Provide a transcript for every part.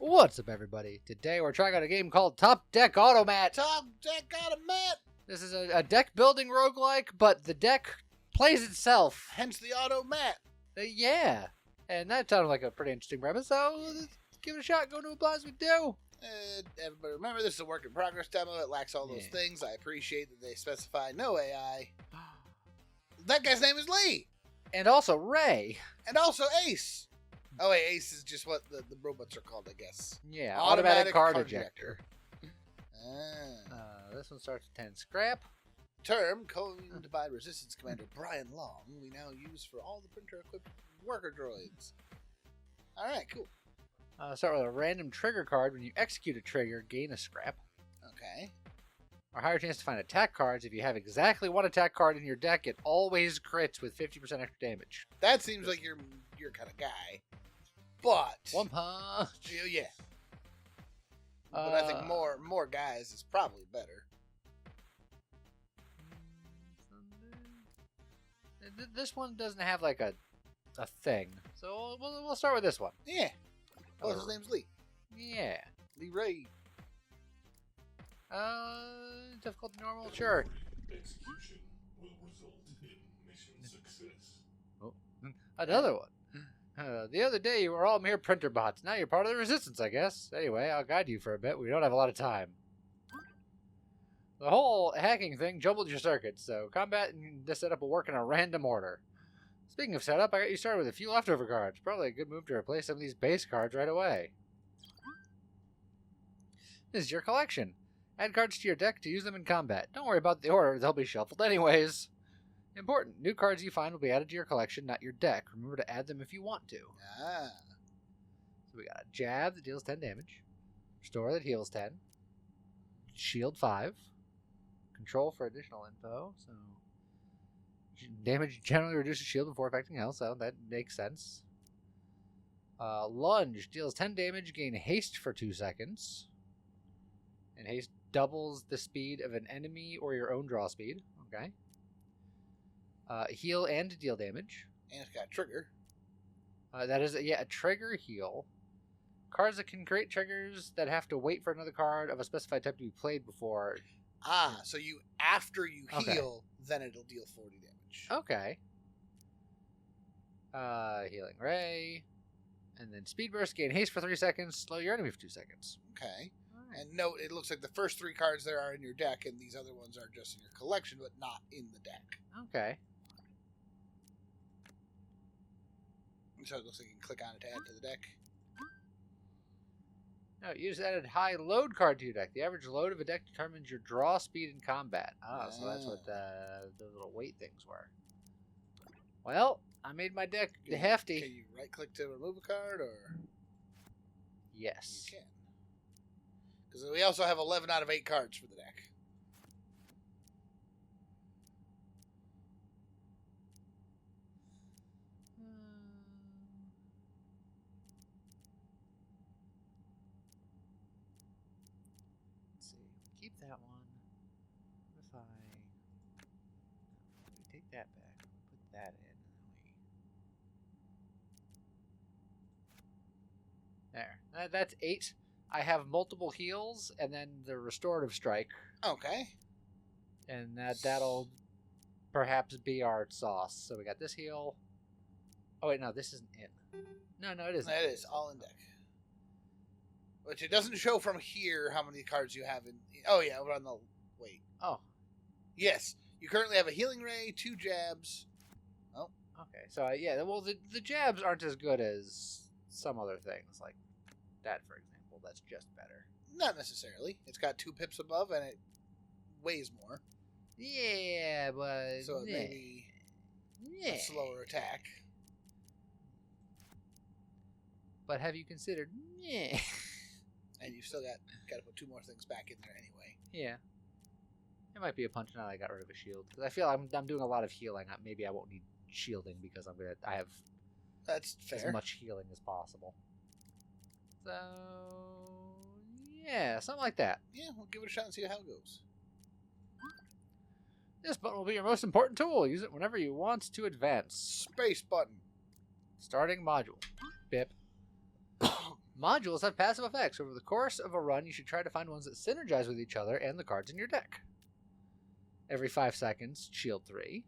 What's up, everybody? Today we're trying out a game called Topdeck Automat. Topdeck Automat! This is a deck building roguelike, but the deck plays itself. Hence the Automat. Yeah. And that sounded like a pretty interesting premise, so let's give it a shot. Go to apply as we do. Everybody remember, this is a work in progress demo. It lacks all those things. I appreciate that they specify no AI. That guy's name is Lee. And also Ray. And also Ace. Oh, wait, Ace is just what the robots are called, I guess. Yeah, automatic card ejector. Ah. This one starts with 10 scrap. Term coined by Resistance Commander Brian Long, we now use for all the printer-equipped worker droids. Alright, cool. Start with a random trigger card. When you execute a trigger, gain a scrap. Okay. Or higher chance to find attack cards. If you have exactly one attack card in your deck, it always crits with 50% extra damage. That seems like your kind of guy. But one punch. Yeah. But I think more guys is probably better. This one doesn't have like a thing, so we'll start with this one. Yeah. Oh, his name's Lee. Yeah. Lee Ray. Difficulty normal, sure. Execution will result in mission success. Oh, another one. The other day you were all mere printer bots. Now you're part of the Resistance, I guess. Anyway, I'll guide you for a bit. We don't have a lot of time. The whole hacking thing jumbled your circuits, so combat and this setup will work in a random order. Speaking of setup, I got you started with a few leftover cards. Probably a good move to replace some of these base cards right away. This is your collection. Add cards to your deck to use them in combat. Don't worry about the order, they'll be shuffled anyways. Important, new cards you find will be added to your collection, not your deck. Remember to add them if you want to. Ah. So we got a jab that deals 10 damage. Restore that heals 10. Shield 5. Control for additional info, so damage generally reduces shield before affecting health, so that makes sense. Lunge deals 10 damage, gain haste for 2 seconds. And haste doubles the speed of an enemy or your own draw speed. Okay. Heal and deal damage. And it's got a trigger. That is, a trigger heal. Cards that can create triggers that have to wait for another card of a specified type to be played before. Ah, so after you heal, then it'll deal 40 damage. Okay. Healing Ray. And then Speed Burst, gain haste for 3 seconds, slow your enemy for 2 seconds. Okay. And note, it looks like the first 3 cards there are in your deck, and these other ones are just in your collection, but not in the deck. Okay. So it looks like you can click on it to add to the deck. No, you just added high load card to your deck. The average load of a deck determines your draw speed in combat. So that's what the little weight things were. Well, I made my deck hefty. Can you right-click to remove a card, or? Yes. You can. Because we also have 11 out of 8 cards for the deck. Let's see. Keep that one. What if we take that back, put that in, and there. That's 8. I have multiple heals, and then the restorative strike. Okay. And that'll perhaps be our sauce. So we got this heal. Oh, wait, no, this isn't in. No, it isn't. It is, all in deck. Which it doesn't show from here how many cards you have in... Oh, yeah, we're on the... Wait. Oh. Yes. You currently have a Healing Ray, 2 jabs. Oh. Okay, so, yeah, well, the jabs aren't as good as some other things, like that, for example. That's just better. Not necessarily. It's got 2 pips above, and it weighs more. Yeah, but... So it may be a slower attack. But have you considered... And you've still got to put 2 more things back in there anyway. Yeah. It might be a punch now that I got rid of a shield. Because I feel I'm doing a lot of healing. Maybe I won't need shielding because I have That's fair. as much healing as possible. So, yeah, something like that. Yeah, we'll give it a shot and see how it goes. This button will be your most important tool. Use it whenever you want to advance. Space button. Starting module. Bip. Modules have passive effects. Over the course of a run, you should try to find ones that synergize with each other and the cards in your deck. Every 5 seconds, shield 3.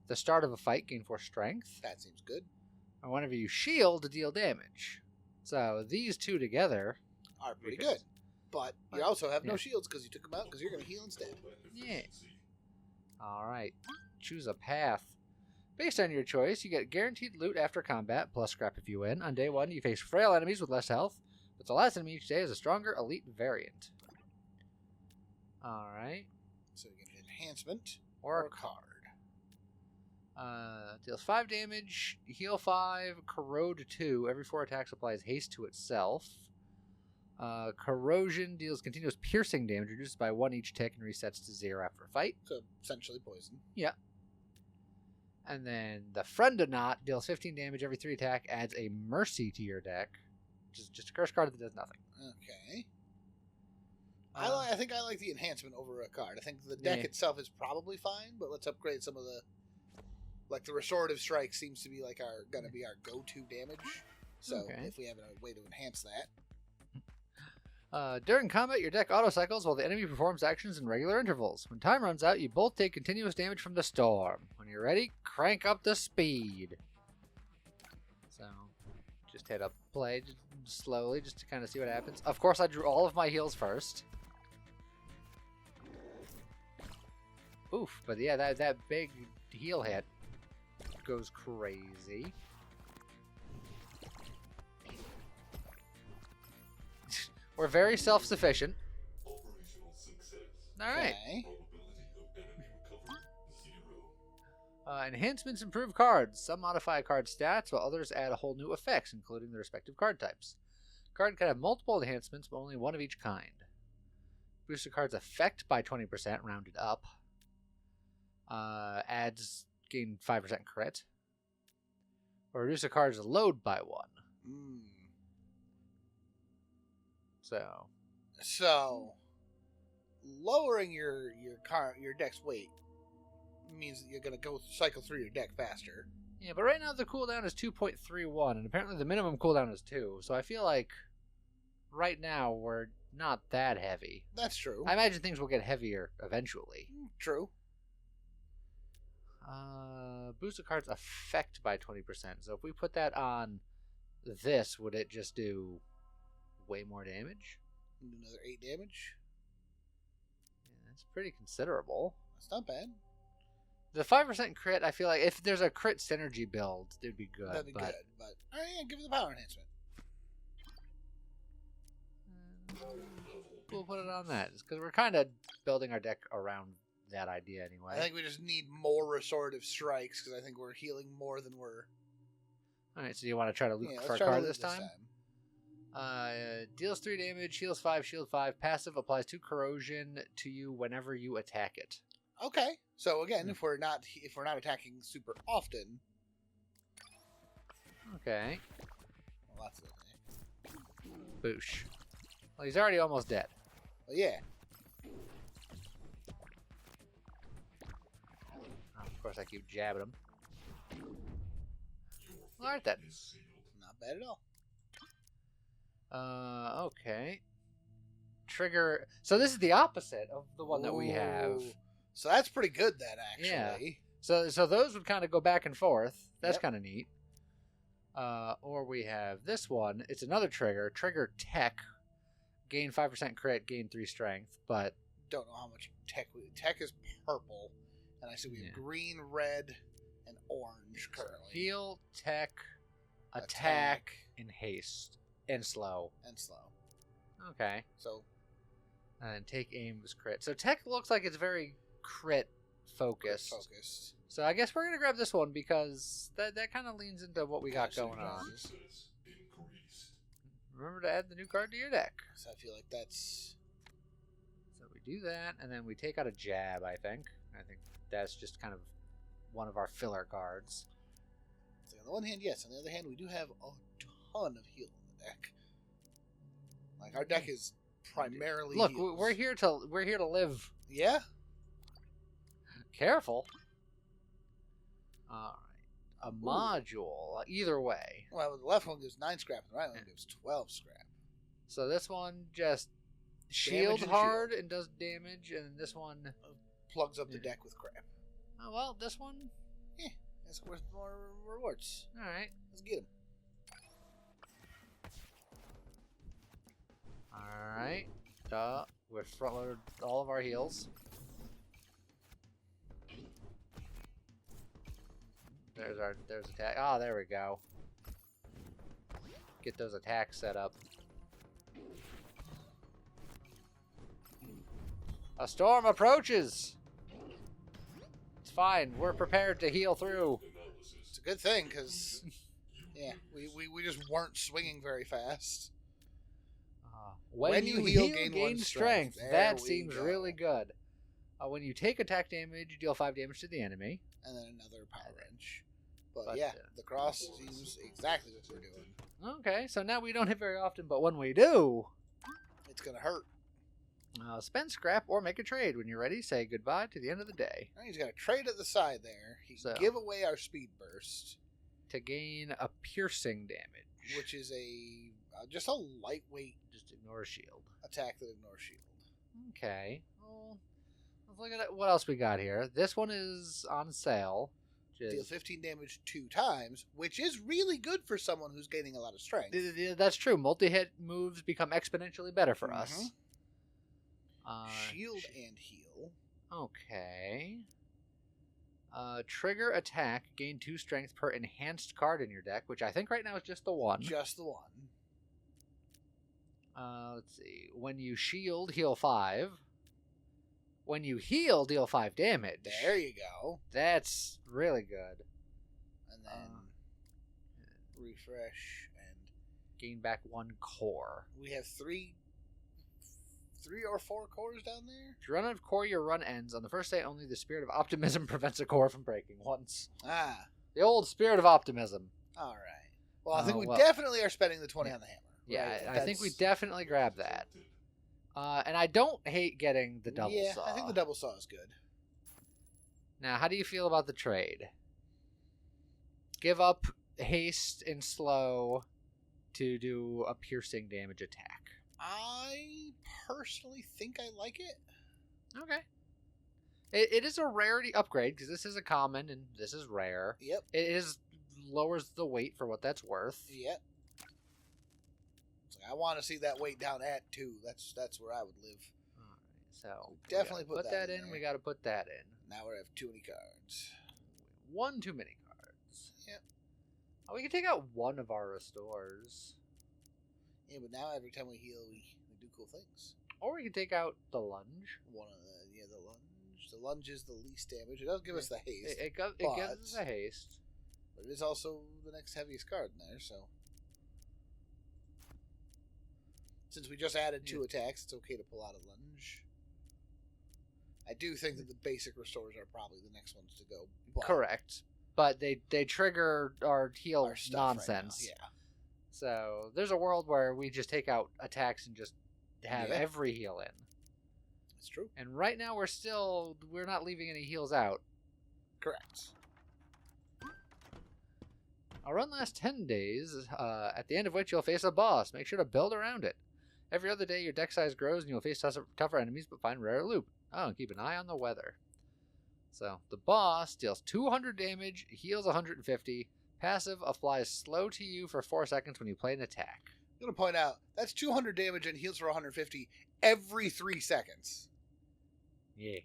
At the start of a fight, gain 4 strength. That seems good. And whenever you shield, to deal damage. So these two together Are pretty good. But you also have no Yeah. shields because you took them out because you're going to heal instead. Yeah. Alright. Choose a path. Based on your choice, you get guaranteed loot after combat, plus scrap if you win. On day 1, you face frail enemies with less health, but the last enemy each day is a stronger elite variant. Alright. So you get an enhancement Or a card. Deals 5 damage, heal 5, corrode 2. Every 4 attacks applies haste to itself. Corrosion deals continuous piercing damage, reduced by 1 each tick, and resets to 0 after a fight. So essentially poison. Yeah. And then the Friend-a-Knot deals 15 damage every 3 attack, adds a Mercy to your deck, which is just a curse card that does nothing. Okay. I think I like the enhancement over a card. I think the deck Yeah. itself is probably fine, but let's upgrade some of the... Like, the Restorative Strike seems to be like gonna be our go-to damage. So, Okay. if we have a way to enhance that. During combat, your deck auto-cycles while the enemy performs actions in regular intervals. When time runs out, you both take continuous damage from the storm. When you're ready, crank up the speed. So, just hit up play just slowly, just to kind of see what happens. Of course, I drew all of my heals first. Oof, but yeah, that big heal hit goes crazy. We're very self-sufficient. Operational success. Alright. Okay. Probability of enemy recovery, 0. Enhancements improve cards. Some modify a card's stats, while others add a whole new effects, including the respective card types. Card can have multiple enhancements, but only one of each kind. Boost a card's effect by 20%, rounded up. Adds gain 5% crit. Or reduce a card's load by 1. Mm. So, Lowering your deck's weight means that you're gonna go cycle through your deck faster. yeah, but right now the cooldown is 2.31, and apparently the minimum cooldown is 2, so I feel like right now we're not that heavy. That's true. I imagine things will get heavier eventually. True. Boost a card's effect by 20%. So if we put that on this, would it just do way more damage? Another 8 damage. Yeah, that's pretty considerable. That's not bad. The 5% crit, I feel like if there's a crit synergy build, it'd be good. That'd be good. But alright, yeah, give it the power enhancement. We'll put it on that. Because we're kind of building our deck around that idea anyway. I think we just need more restorative strikes because I think we're healing more than we're. Alright, so you want to try to loot Yeah, for let's a try to card loot this time? Deals 3 damage, heals 5, shield 5. Passive applies 2 corrosion to you whenever you attack it. Okay, so again, if we're not attacking super often, Okay. well, that's it. Boosh. Well, he's already almost dead. Well, yeah, Of course, I keep jabbing him. Your Alright then. fate is sealed. not bad at all. Okay. Trigger. So this is the opposite of the one that we have. Ooh. So that's pretty good then, actually. So those would kind of go back and forth. That's Yep. kind of neat. Or we have this one. It's another trigger. Trigger tech. Gain 5% crit, gain 3 strength. But Don't know how much tech tech is purple, and I see we have Yeah. green, red, and orange currently, heal, tech, attack, and haste. And slow. and slow. Okay. So And take aim was crit. So tech looks like it's very crit focused. focused. So I guess we're gonna grab this one because that kind of leans into what we got Gotcha, going on. gotcha. Success increased. Remember to add the new card to your deck. So I feel like that's So we do that, and then we take out a jab. I think that's just kind of one of our filler cards. on the one hand, yes. On the other hand, we do have a ton of heal in the deck. Like our deck is primarily Look, heals. we're here to live. Yeah. Careful. All right. a module. Either way. Well, the left one gives 9 scrap, and the right one gives 12 scrap. So this one just shield and hard and does damage, and this one Plugs up the deck with crap. Oh well, this one. Yeah, it's worth more rewards. All right. Let's get them. All right. We're front loaded all of our heals. There's attack. Ah, there we go. Get those attacks set up. A storm approaches. It's fine. We're prepared to heal through. It's a good thing, because, yeah, we just weren't swinging very fast. When you heal, gain strength. That seems really good. When you take attack damage, you deal 5 damage to the enemy. And then another power wrench. But yeah, the cross seems exactly what we're doing. Okay, so now we don't hit very often, but when we do, it's going to hurt. Spend scrap or make a trade. When you're ready, say goodbye to the end of the day. He's got a trade at the side there. He can give away our speed burst. To gain a piercing damage. Which is just a lightweight... Just ignore shield. Attack that ignores shield. Okay. Well, let's look at what else we got here. This one is on sale. Deal 15 damage 2 times, which is really good for someone who's gaining a lot of strength. That's true. Multi-hit moves become exponentially better for us. Shield and heal. Okay. Trigger attack. Gain 2 strength per enhanced card in your deck, which I think right now is just the one. Just the one. Let's see. When you shield, heal 5. When you heal, deal 5 damage. There you go. That's really good. And then refresh and gain back 1 core. We have 3 or 4 cores down there. If you run out of core, your run ends. On the first day, only the Spirit of Optimism prevents a core from breaking once. The old Spirit of Optimism. All right. Well, I think we definitely are spending the 20 on the hammer. Yeah, right? I think we definitely grab that. And I don't hate getting the double saw. I think the double saw is good. Now, how do you feel about the trade? Give up haste and slow to do a piercing damage attack. I personally think I like it. Okay. It is a rarity upgrade, because this is a common and this is rare. Yep. It lowers the weight for what that's worth. Yep. I want to see that weight down at 2. That's where I would live. All right, so definitely put that in. We got to put that in. Now we have too many cards. 1 too many cards. Yep. Oh, we can take out 1 of our restores. Yeah, but now every time we heal, we do cool things. Or we can take out the lunge. The lunge. The lunge is the least damage. It does give us the haste. It gives us a haste. But it is also the next heaviest card in there, so. Since we just added 2 attacks, it's okay to pull out a lunge. I do think that the basic restores are probably the next ones to go. Correct. But they trigger our heal nonsense. Right now. Yeah. So there's a world where we just take out attacks and just have every heal in. It's true. And right now we're not leaving any heals out. Correct. Our run lasts 10 days, at the end of which you'll face a boss. Make sure to build around it. Every other day your deck size grows and you'll face tougher enemies but find rare loot. Oh, and keep an eye on the weather. So, the boss deals 200 damage, heals 150. Passive applies slow to you for 4 seconds when you play an attack. I'm going to point out, that's 200 damage and heals for 150 every 3 seconds. Yeah.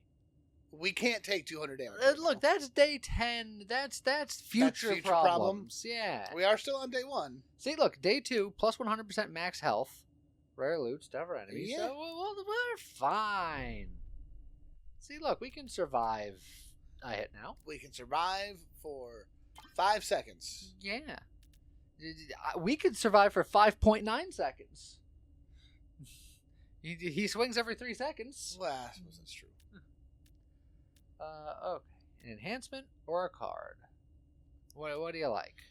We can't take 200 damage. Look, that's day 10. That's future problems. Yeah. We are still on day 1. See, look, day 2, plus 100% max health. Rare loot, tougher enemies. Yeah. So we're fine. See, look, we can survive a hit now. We can survive for 5 seconds. Yeah. We could survive for 5.9 seconds. He swings every 3 seconds. Well, I suppose that's true. Okay. An enhancement or a card? What do you like?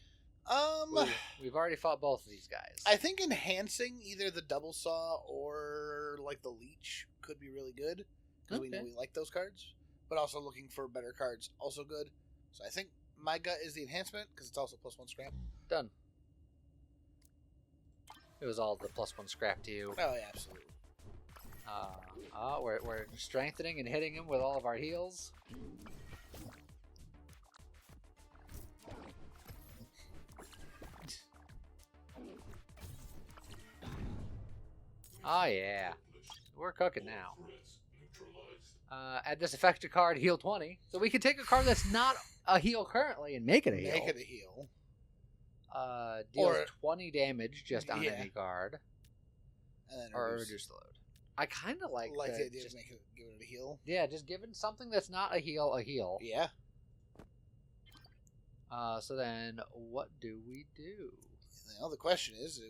We've already fought both of these guys. I think enhancing either the double saw or like the leech could be really good, because we know we like those cards. But also looking for better cards, also good. So I think My gut is the enhancement because it's also +1 scrap. Done. It was all the +1 scrap to you. Oh yeah, absolutely. We're strengthening and hitting him with all of our heals. Oh yeah, we're cooking now. Add this effect to card, heal 20. So we can take a card that's not a heal currently and make it a heal. Make it a heal. Deals Or- 20 damage just on Yeah. any card. And then Or reduce the load. I kind of like the the, idea just, of give it a heal. yeah, just giving something that's not a heal a heal. Yeah. So then, what do we do? Now the question is,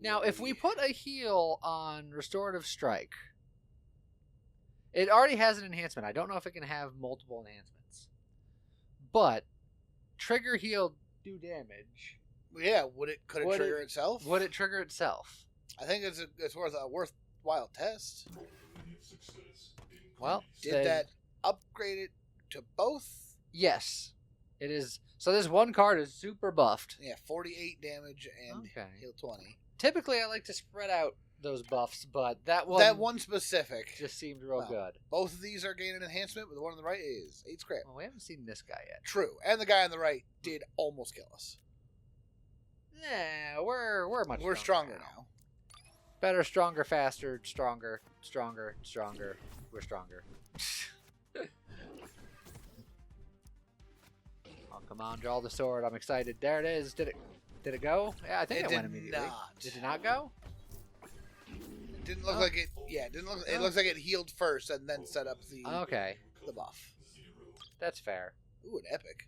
Now, if we put a heal on Restorative Strike, it already has an enhancement. I don't know if it can have multiple enhancements. But, trigger heal do damage. yeah, could it Would trigger itself? Would it trigger itself? I think it's worth a worthwhile test. Well, Did then- that upgrade it to both? Yes. It is. So this one card is super buffed. Yeah, 48 damage and Okay. heal 20. Typically, I like to spread out those buffs, but that one specific. just seemed real Well, good. Both of these are gaining enhancement, but the one on the right is 8 scrap. Well, we haven't seen this guy yet. True, and the guy on the right did almost kill us. Yeah, we're much We're stronger now. Better, stronger, faster, stronger. We're stronger. Oh, come on, draw the sword. I'm excited. There it is. Did it go? Yeah, I think it went immediately. Not. Did it not go? It didn't look like it. Yeah, it didn't look. It looks like it healed first and then set up the Okay, buff. that's fair. Ooh, an epic.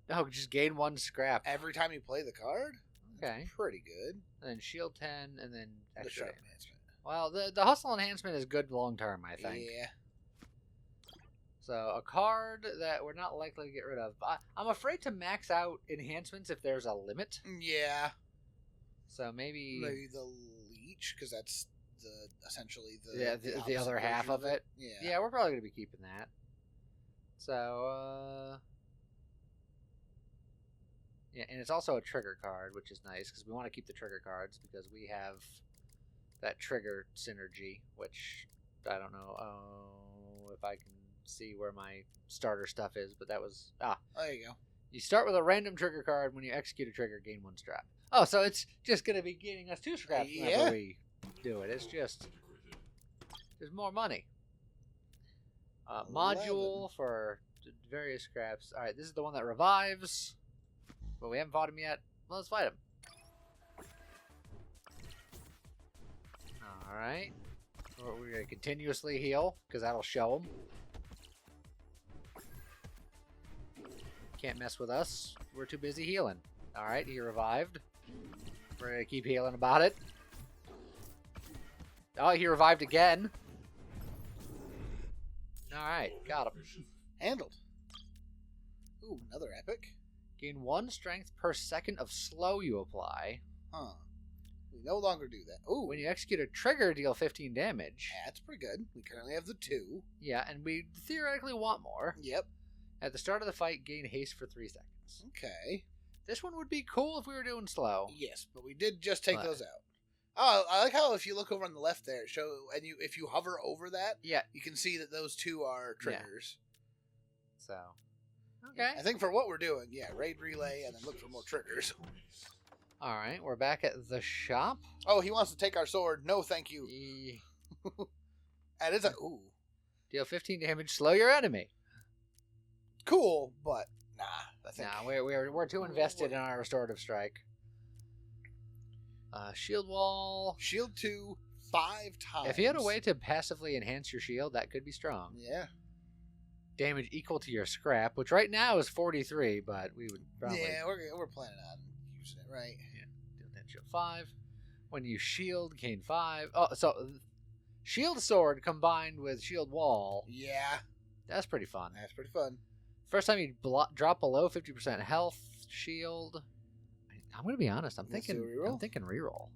Oh, just gain 1 scrap. Every time you play the card. Okay. Pretty good. And then shield 10, and then The extra sharp damage. enhancement. Well, the hustle enhancement is good long term, I think. Yeah. So a card that we're not likely to get rid of. I'm afraid to max out enhancements if there's a limit. Yeah. So maybe The leech, because that's essentially the opposite other half version of it. Yeah. Yeah, we're probably gonna be keeping that. So yeah, and it's also a trigger card, which is nice because we want to keep the trigger cards because we have that trigger synergy, which I don't know if I can see where my starter stuff is, but that was There you go. you start with a random trigger card. When you execute a trigger, gain 1 scrap. Oh, so it's just gonna be gaining us 2 scraps Yeah. whenever we do it. It's just there's more money. Module for various scraps. All right, this is the one that revives, but we haven't fought him yet. Well, let's fight him. All right, we're gonna continuously heal because that'll show him. Can't mess with us. We're too busy healing. All right, he revived. We're gonna keep healing about it. Oh, he revived again. All right, got him. Handled. Ooh, another epic. Gain 1 strength per second of slow you apply. Huh. We no longer do that. Ooh, When you execute a trigger, deal 15 damage. that's pretty good. We currently have the 2. Yeah, and we theoretically want more. Yep. At the start of the fight, gain haste for 3 seconds. Okay. This one would be cool if we were doing slow. Yes, but we did just take But- those out. Oh, I like how if you look over on the left there, it if you hover over that, Yeah, you can see that those 2 are triggers. so. Okay. I think for what we're doing, yeah, raid relay and then look for more triggers. All right, we're back at the shop. Oh, he wants to take our sword. No, thank you. And it's Deal 15 damage, slow your enemy. cool, but nah. I think Nah, we're too invested in our restorative strike. Shield wall. shield 2 5 times. If you had a way to passively enhance your shield, that could be strong. yeah, Damage equal to your scrap, which right now is 43, but we would probably we're planning on using it, right? deal that shield 5. When you shield, gain 5. Oh, so shield sword combined with shield wall. Yeah, That's pretty fun. that's pretty fun. First time you drop below 50% health, shield. I'm gonna be honest. I'm Let's thinking. do a reroll? I'm thinking reroll.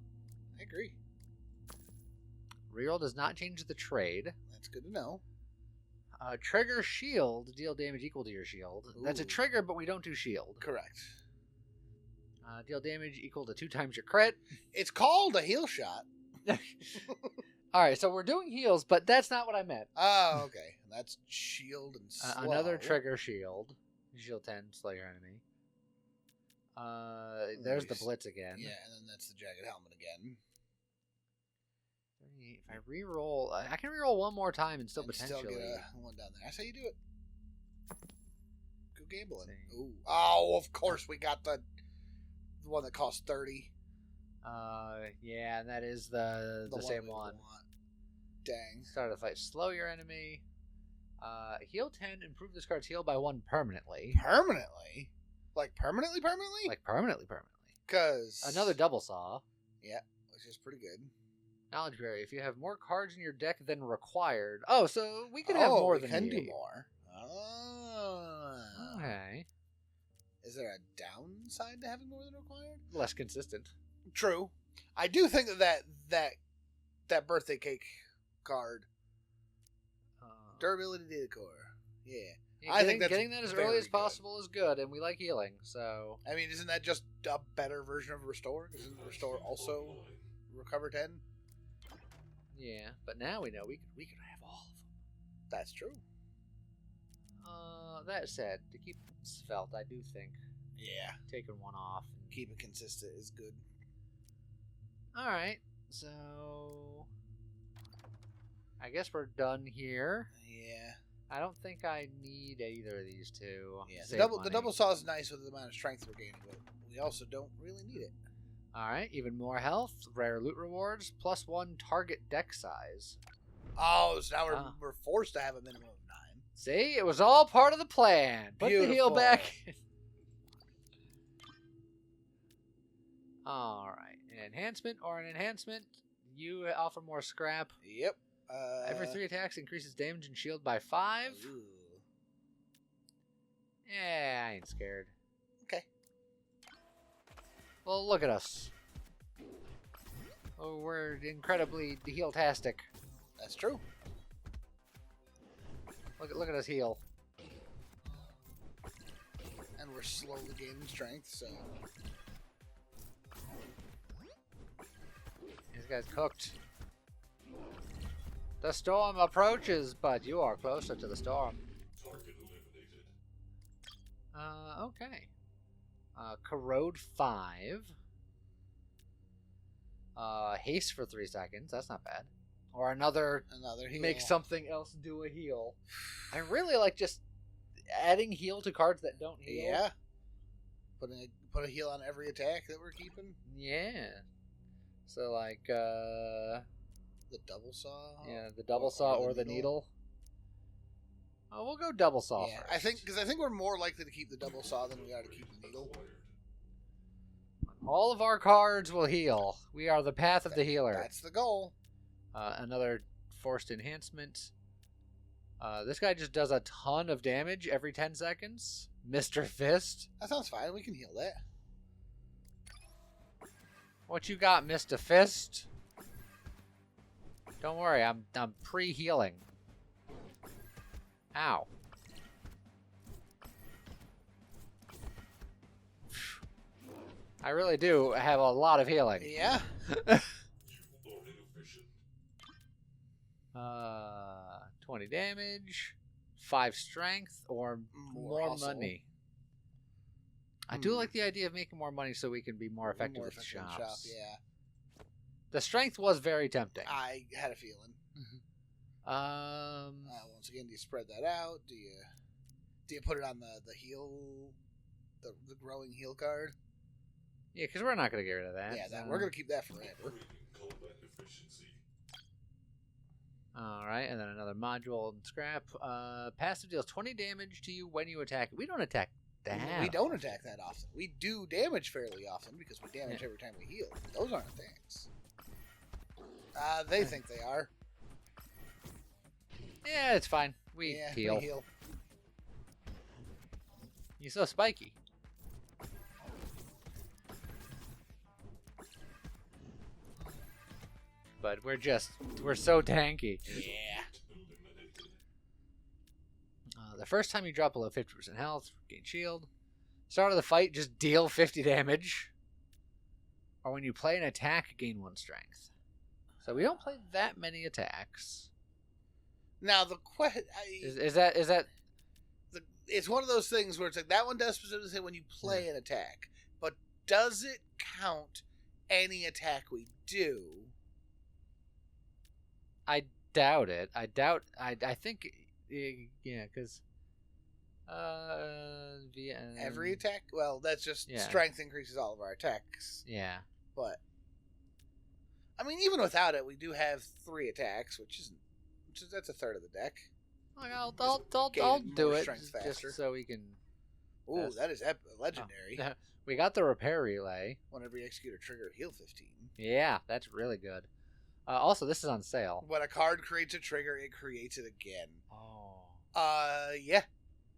I agree. Reroll does not change the trade. That's good to know. Trigger shield. Deal damage equal to your shield. That's a Ooh. trigger, but we don't do shield. Correct. Deal damage equal to 2 times your crit. It's called a heal shot. All right, so we're doing heals, but that's not what I meant. Oh, okay. That's shield and slow. Another trigger shield. Shield 10, slay your enemy. There's the blitz again. Yeah, and then that's the jagged helmet again. 38. If I re-roll, I can re-roll one more time and still And potentially still get one down there. That's how you do it. Go gambling. Same. Ooh. Oh, of course we got the one that costs 30. Yeah, and that is the same one. Dang. Start of the fight. Slow your enemy. Heal 10. Improve this card's heal by 1 permanently. Permanently? Like permanently? Like permanently. Because Another double saw. Yeah, which is pretty good. Knowledge berry. If you have more cards in your deck than required. Oh, so we could have more than we can you. do more. Oh. Okay. Is there a downside to having more than required? Less consistent. True. I do think that birthday cake card, durability decor. Yeah. I think that's getting that as very early as good. possible is good, and we like healing, so... I mean, isn't that just a better version of Restore? Isn't Restore also Recover 10? Yeah, but now we know we could have all of them. That's true. That said, to keep svelte, I do think Yeah. taking one off. Keep it consistent is good. Alright, so... I guess we're done here. Yeah. I don't think I need either of these two. Yeah. Save The money. double saw is nice with the amount of strength we're gaining, but we also don't really need it. Alright, even more health, rare loot rewards, +1 target deck size. Oh, so now we're forced to have a minimum of 9. See, it was all part of the plan. Put the heal Beautiful. back. Alright, an enhancement or an enhancement. You offer more scrap. Yep. Every 3 attacks increases damage and shield by 5. Ooh. Yeah, I ain't scared. Okay. Well, look at us. Oh, we're incredibly heal-tastic. That's true. Look at us heal. And we're slowly gaining strength, so... These guys cooked. The storm approaches, but you are closer to the storm. Target eliminated. Okay. Corrode 5. Haste for 3 seconds. That's not bad. Or another heal. make something else do a heal. I really like just adding heal to cards that don't heal. Yeah. Put a heal on every attack that we're keeping. Yeah. So like The double saw. yeah, the double saw or the needle. Oh, we'll go double saw Yeah, first. I think we're more likely to keep the double saw than we are to keep the needle. All of our cards will heal. We are the path of the healer. That's the goal. Another forced enhancement. This guy just does a ton of damage every 10 seconds. Mr. Fist. That sounds fine. We can heal that. What you got, Mr. Fist? Don't worry, I'm pre-healing. Ow. I really do have a lot of healing. Yeah. You are inefficient. 20 damage, 5 strength, or more hustle. money. I do like the idea of making more money so we can be more effective with effective in shops. yeah. The strength was very tempting. I had a feeling. Once again, do you spread that out? Do you put it on the heal, the growing heal card? Yeah, because we're not going to get rid of that. Yeah, we're gonna keep that forever. Upgrading combat efficiency. All right, and then another module and scrap. Passive deals 20 damage to you when you attack. We don't attack that. We don't attack that often. We do damage fairly often because we damage every time we heal. Those aren't things. They think they are. Yeah, it's fine. We heal. We heal. You're so spiky. But we're so tanky. Yeah. Eliminated. The first time you drop below 50% health, gain shield. Start of the fight, just deal 50 damage. Or when you play an attack, gain 1 strength. So we don't play that many attacks. Now the question Is that it's one of those things where it's like that one does specifically say when you play an attack, but does it count any attack we do? I doubt it. I think yeah, because Every attack? Well, that's just strength increases all of our attacks. Yeah. But I mean, even without it, we do have 3 attacks, which is that's a third of the deck. Like, I'll do it just so we can. Ooh, that is legendary. Oh. We got the repair relay. Whenever you execute a trigger, heal 15. Yeah, that's really good. Also, this is on sale. When a card creates a trigger, it creates it again. Oh. Yeah.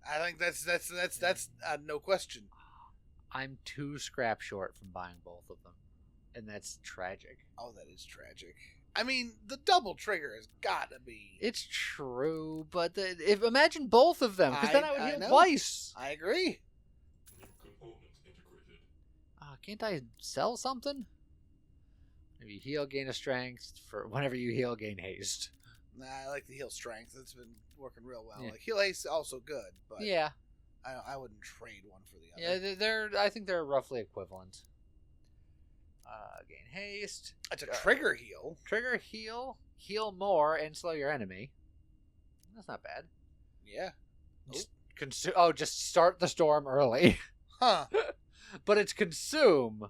I think that's no question. I'm 2 scrap short from buying both of them, and that's tragic. Oh, that is tragic. I mean, the double trigger has got to be. It's true, but imagine both of them, because then I would heal twice. I agree. New component integrated. Can't I sell something? Maybe heal, gain a strength. For whenever you heal, gain haste. Nah, I like the heal strength. It's been working real well. Yeah. Like heal haste is also good, but yeah, I wouldn't trade one for the other. Yeah, they're. I think they're roughly equivalent. Gain haste. It's a trigger heal. Trigger heal. Heal more and slow your enemy. That's not bad. Yeah. Just start the storm early. Huh. But it's consume,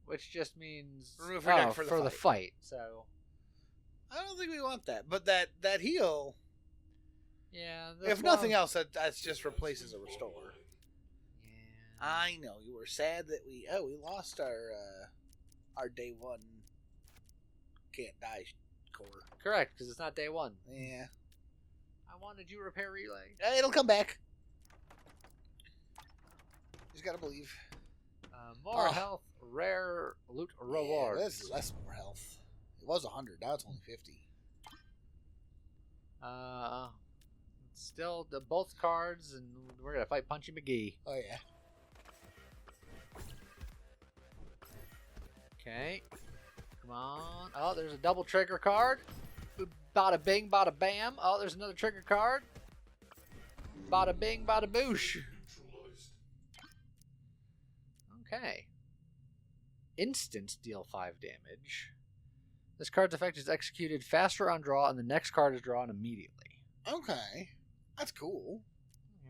which just means remove your deck for the fight. So I don't think we want that. But that heal. Yeah. If nothing else, that's just replaces a restore. Yeah. I know you were sad that we lost our day 1 can't die core. Correct, because it's not day 1. Yeah. I wanted you repair relay. It'll come back. Just gotta believe. More health, rare loot reward. Yeah, that's less more health. It was 100. Now it's only 50. Still both cards, and we're gonna fight Punchy McGee. Oh yeah. Okay. Come on. Oh, there's a double trigger card. Bada bing, bada bam. Oh, there's another trigger card. Bada bing, bada boosh. Okay. Instant deal 5 damage. This card's effect is executed faster on draw, and the next card is drawn immediately. Okay. That's cool.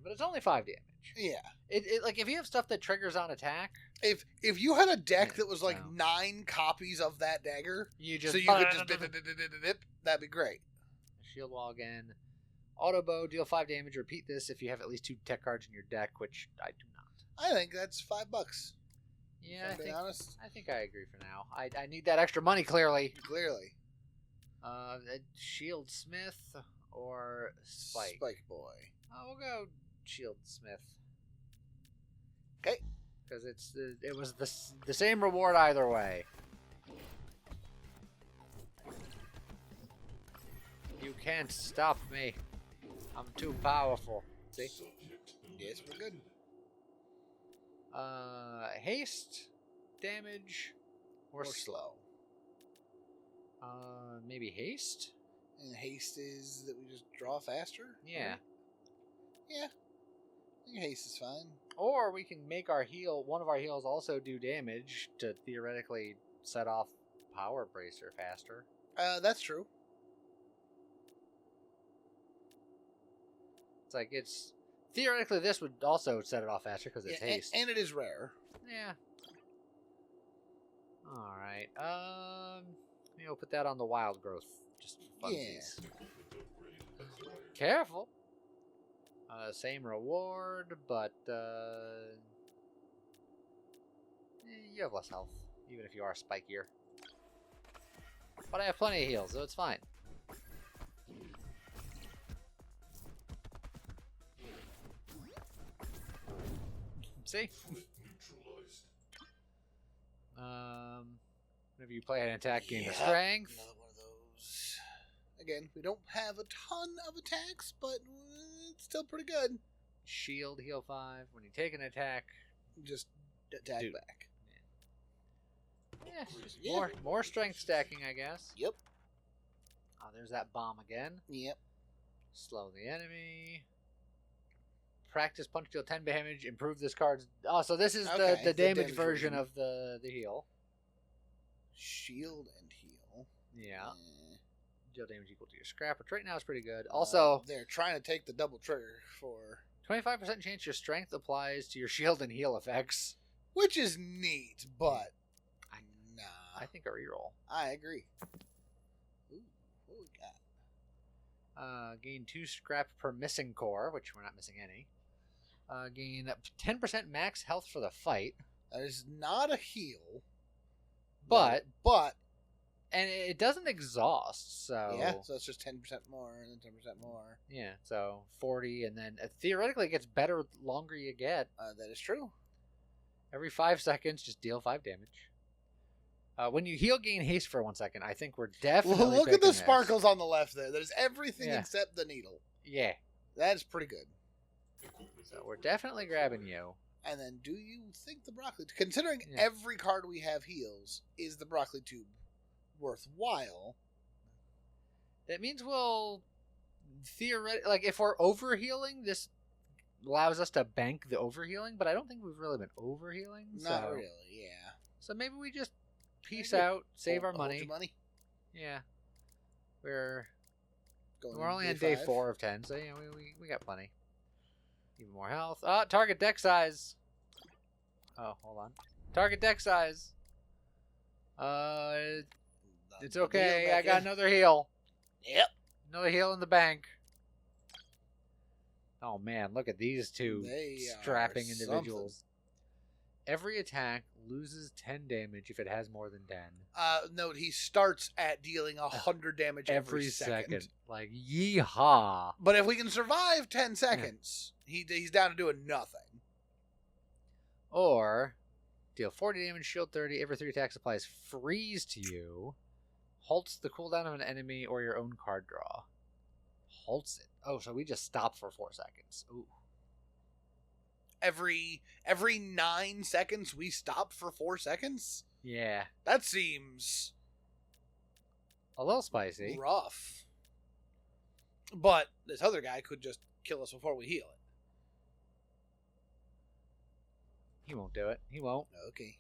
But it's only 5 damage. Yeah. It like if you have stuff that triggers on attack. If you had a deck that was like 9 copies of that dagger, you could just bip, that'd be great. Shield wall again. Auto bow, deal 5 damage. Repeat this if you have at least 2 tech cards in your deck, which I do not. I think that's $5. Yeah, honest. I think I agree for now. I need that extra money clearly. Clearly. Shield Smith or Spike. Spike boy. Oh, we'll go Shield Smith. Okay. Because it was the same reward either way. You can't stop me. I'm too powerful. See? Yes, we're good. Haste, damage, or slow. Maybe haste? And haste is that we just draw faster? Yeah. Yeah. I think haste is fine. Or we can make one of our heals also do damage to theoretically set off Power Bracer faster. That's true. It's theoretically this would also set it off faster because it's haste. And it is rare. Yeah. All right. Maybe we'll put that on the wild growth just for funsies. Yeah. Careful. Same reward, but you have less health, even if you are spikier. But I have plenty of heals, so it's fine. See? Whenever you play an attack, gain the strength. Another one of those. Again, we don't have a ton of attacks, but still pretty good. Shield, heal 5. When you take an attack, Just attack Dude. back. yeah, just Yeah. more strength stacking, I guess. Yep. Oh, there's that bomb again. Yep. Slow the enemy. Practice punch deal 10 damage. Improve this card's. Oh, so this is Okay, the the damage damage version version. of the heal. Shield and heal. Yeah. Eh. Deal damage equal to your scrap, which right now is pretty good. Also, they're trying to take the double trigger for, 25% chance your strength applies to your shield and heal effects. which is neat, but nah. I think a reroll. I agree. Ooh, what we got? Gain 2 scrap per missing core, which we're not missing any. Gain 10% max health for the fight. That is not a heal, But, but and it doesn't exhaust, so. yeah, so it's just 10% more and then 10% more. Yeah, so 40, and then theoretically it gets better the longer you get. That is true. Every 5 seconds, just deal 5 damage. When you heal, gain haste for 1 second. I think we're definitely. Look at the picking this. sparkles on the left there. There's everything Yeah. except the needle. Yeah, That is pretty good. so we're definitely grabbing you. And then, do you think the broccoli, considering Yeah. every card we have heals, is the broccoli tube worthwhile? That means we'll theoretically, like, if we're overhealing, this allows us to bank the overhealing. But I don't think we've really been overhealing. Not so. really. Yeah. So maybe we just peace Maybe. out, save our Hold money. your money. Yeah, we're Going we're only on day day 5. 4 of 10, so yeah, we got plenty. Even more health. Target deck size. Oh, hold on. Target deck size. It's The okay. heal I back got in. another heal. Yep. Another heal in the bank. Oh man, look at these two They strapping are individuals. Every attack loses 10 damage if it has more than 10. Note, he starts at dealing 100 damage every second. Like, yeehaw. But if we can survive 10 seconds, he's down to doing nothing. Or, deal 40 damage, shield 30, every 3 attacks applies freeze to you, halts the cooldown of an enemy or your own card draw. Halts it. Oh, so we just stop for 4 seconds. Ooh. Every 9 seconds, we stop for 4 seconds? Yeah. That seems A little spicy. rough. But this other guy could just kill us before we heal it. He won't do it. He won't. Okay.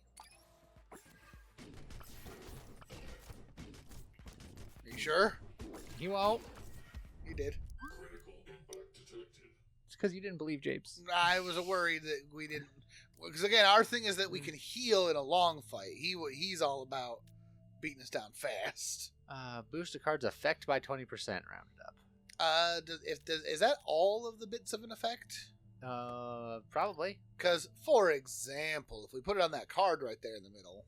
Are you sure? He won't. He did. Critical impact detected. It's because you didn't believe Japes. I was worried that we didn't. Because again, our thing is that we can heal in a long fight. He's all about beating us down fast. Boost a card's effect by 20% rounded up. Is that all of the bits of an effect? Probably. Because, for example, if we put it on that card right there in the middle,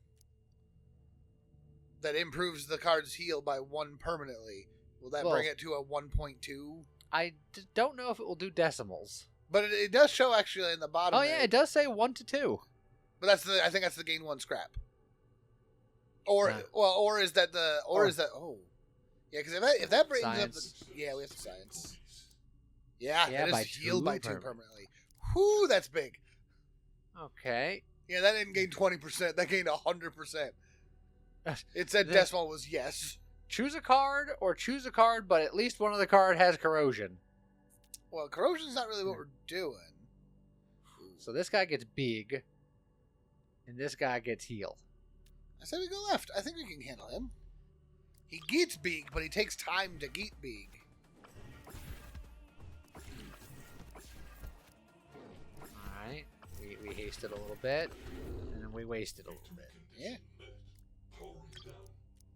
that improves the card's heal by 1 permanently, will that Well, bring it to a 1.2? I don't know if it will do decimals. But it does show actually in the bottom. Oh there. yeah, it does say 1 to 2. But I think that's the gain 1 scrap. Or Yeah. or is that the is that yeah? Because if that brings Science. up we have to science. Yeah, Yeah, it by is healed 2 by 2 permanently. permanently. Whoo, that's big. Okay. Yeah, that didn't gain 20%. That gained 100%. It said Then- decimal was yes. Choose a card or choose a card, but at least one of the card has corrosion. Well, corrosion's not really what we're doing. So this guy gets big, and this guy gets healed. I said we go left. I think we can handle him. He gets big, but he takes time to get big. Alright. We hasted a little bit, and then we wasted a little bit. Yeah. Powering down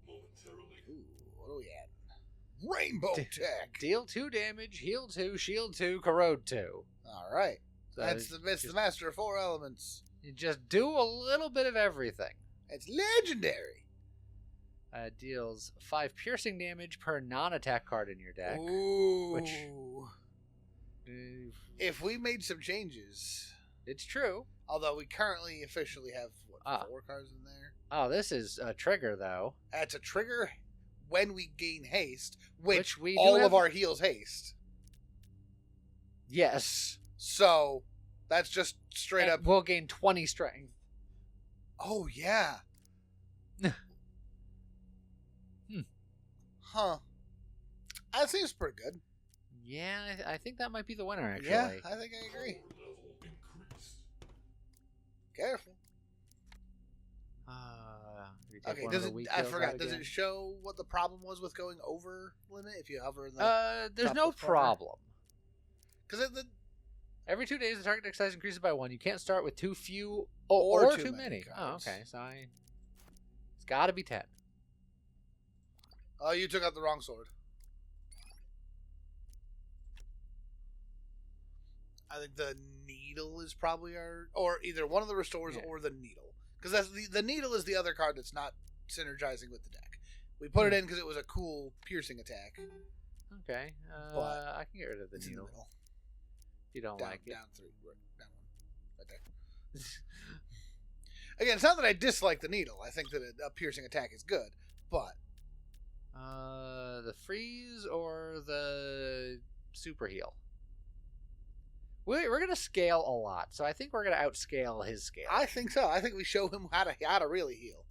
momentarily. Ooh, what are we at? Rainbow tech. Deal 2 damage, heal 2, shield 2, corrode 2. All right. So That's the just- master of 4 elements. You just do a little bit of everything. It's legendary. Deals 5 piercing damage per non-attack card in your deck. Ooh. Which- If we made some changes, It's true. although we currently officially have what, Ah. 4 cards in there. Oh, this is a trigger, though. That's a trigger when we gain haste, which Which we do all have- of our heals haste. Yes. So that's just straight And up. we'll gain 20 strength. Oh, yeah. Huh. That seems pretty good. Yeah, I think that might be the winner, actually. Yeah, I think I agree. Level increased. Careful. You take Okay, one does of it? the weak I heals forgot. out Does again? it show what the problem was with going over limit if you hover the? There's top no left corner? problem. Because Every 2 days, the target deck size increases by 1. You can't start with too few Or or too too many many. Oh, cards. okay. So it's got to be 10. oh, you took out the wrong sword. I think the needle is probably or either one of the restores Yeah. or the needle, because that's the needle is the other card that's not synergizing with the deck. We put it in because it was a cool piercing attack. Okay. But I can get rid of the It's in the needle. middle. If you don't Down, like it. down 3, down 1, right there. Again, it's not that I dislike the needle. I think that a piercing attack is good, but The freeze or the super heal? We're going to scale a lot, so I think we're going to outscale his scale. I think so. I think we show him how to really heal.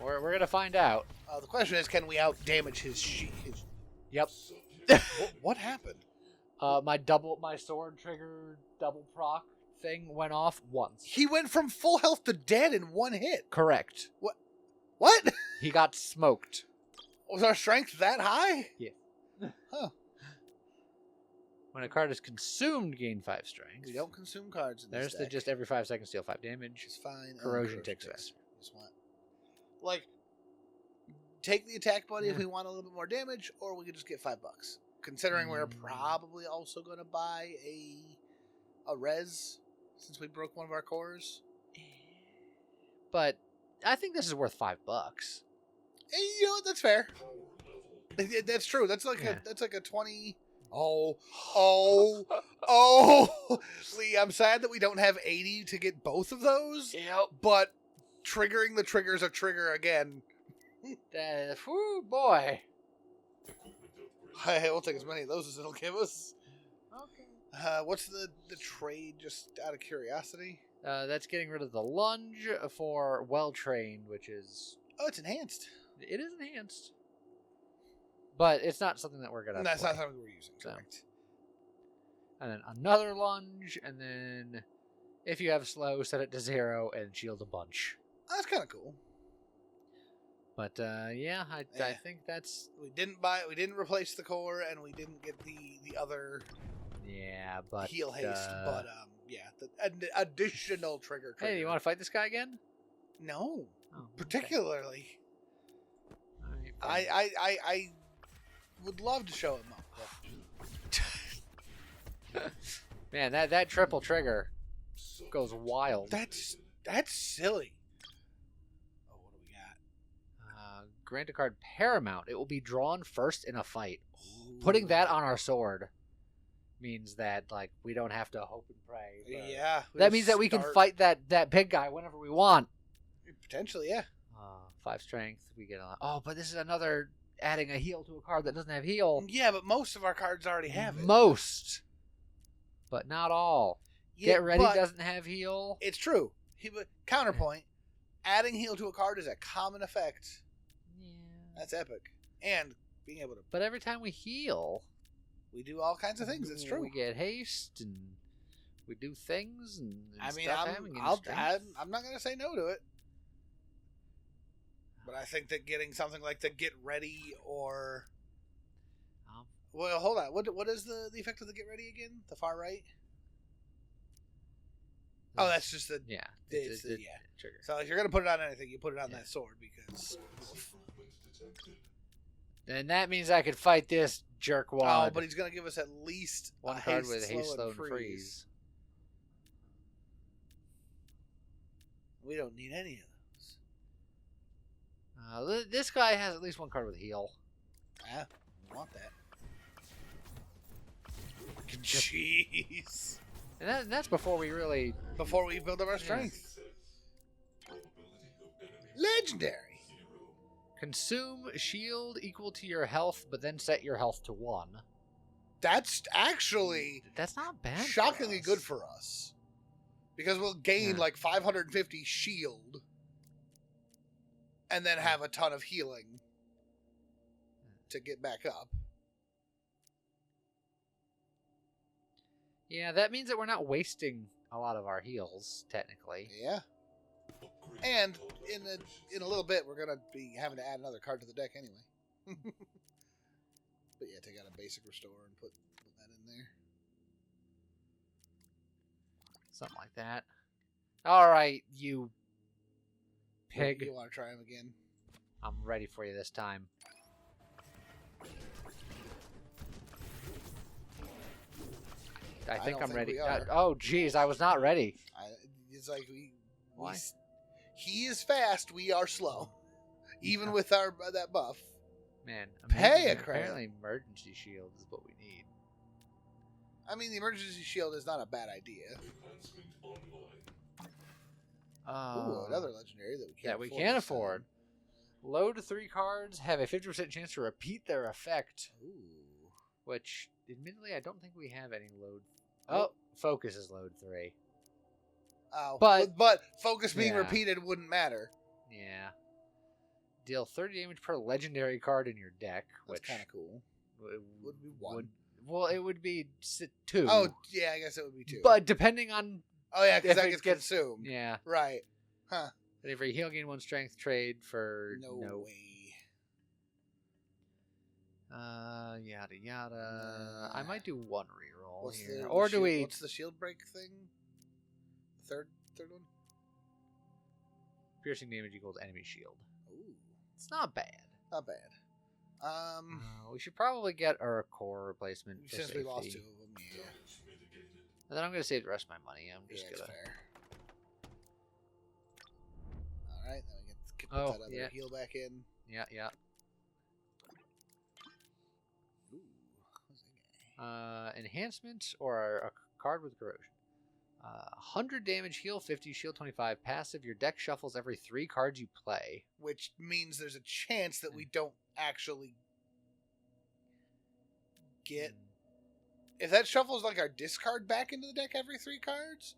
We're going to find out. The question is, can we out damage his Yep. What happened? My sword trigger double proc thing went off once. He went from full health to dead in one hit. Correct. What? He got smoked. Was our strength that high? Yeah. Huh. When a card is consumed, gain 5 strength. We don't consume cards in There's this the deck. just every 5 seconds deal 5 damage. It's fine. Corrosion ticks faster. Just want, like, take the attack buddy if Yeah. we want a little bit more damage, or we could just get $5. Considering we're probably also going to buy a res since we broke one of our cores. But I think this is worth $5. You know what? That's fair. That's true. That's like Yeah. that's like a 20. Oh, Lee, I'm sad that we don't have 80 to get both of those. Yep. But triggering the triggers a trigger again. Whew, boy. Hey, we'll take as many of those as it'll give us. Okay. What's the trade, just out of curiosity? That's getting rid of the lunge for well trained, which is Oh, it's enhanced. it is enhanced, but it's not something that we're gonna. That's play. not something we're using, So. correct. And then another lunge, and then if you have slow, set it to 0 and shield a bunch. That's kind of cool. But yeah, I think that's We didn't replace the core, and we didn't get the other but heal haste. But yeah, the additional trigger. Hey, you want to fight this guy again? No, Oh, okay. particularly. All right, fine. I would love to show him up. Man, that triple trigger goes wild. That's silly. Oh, what do we got? Grant a card paramount. It will be drawn first in a fight. Putting that on our sword means that like we don't have to hope and pray. Yeah. That means that we can fight that big guy whenever we want. Potentially, yeah. 5 strength. We get a. Oh, but this is another adding a heal to a card that doesn't have heal. Yeah, but most of our cards already have it. Most, but not all. Yeah, Get ready but doesn't have heal. It's true. But counterpoint: adding heal to a card is a common effect. Yeah. That's epic. And being able to, But every time we heal, we do all kinds of things. It's true. We get haste and we do things and I mean, stuff I'm not gonna say no to it. But I think that getting something like the get ready or well, hold on. What is the effect of the get ready again? The far right. Oh, that's just the yeah. it's the trigger. So if you're gonna put it on anything, you put it on that sword because. And that means I could fight this jerkwad. Oh, but he's gonna give us at least one a card haste, with haste, slow, slow, and and freeze. We don't need any of those. This guy has at least one card with heal. Ah, we want that. Jeez. And that's before we really. Before we build up our strength. Legendary. Consume shield equal to your health, but then set your health to 1. That's actually That's not bad. shockingly good for us. Because we'll gain like 550 shield. And then have a ton of healing. To get back up. Yeah, that means that we're not wasting a lot of our heals, technically. Yeah. And in a little bit, we're gonna be having to add another card to the deck anyway. But yeah, take out a basic restore and put that in there. Something like that. All right, you pig. You want to try him again? I'm ready for you this time. I think I'm ready. Oh, geez, I was not ready. It's like Why? He is fast. We are slow, even with our that buff. Man, Pay a credit. Apparently, emergency shield is what we need. I mean, the emergency shield is not a bad idea. Ooh, another legendary that we can't afford. Load 3 cards, have a 50% chance to repeat their effect. Ooh. Which, admittedly, I don't think we have any load. Oh, focus is load 3. Oh, but focus being repeated wouldn't matter. Yeah. Deal 30 damage per legendary card in your deck. That's kind of cool. Would be 1. Well, it would be 2. Oh, yeah, I guess it would be 2. But depending on... Oh, yeah, because that gets consumed. Yeah. Right. Huh. And every heal gain 1 strength trade for... No way. Yada yada. I might do 1 reroll here. What's the shield break thing? Third one? Piercing damage equals enemy shield. Ooh. It's not bad. Not bad. We should probably get our core replacement for since safety. we lost 2 of them, yeah. And then I'm going to save the rest of my money. I'm just That's going to... fair. Alright, then we can put that other heal back in. Yeah. Ooh, what's that guy? Enhancement or a card with corrosion. 100 damage, heal 50, shield 25. Passive, your deck shuffles every 3 cards you play. Which means there's a chance that we don't actually get... If that shuffles like our discard back into the deck every 3 cards,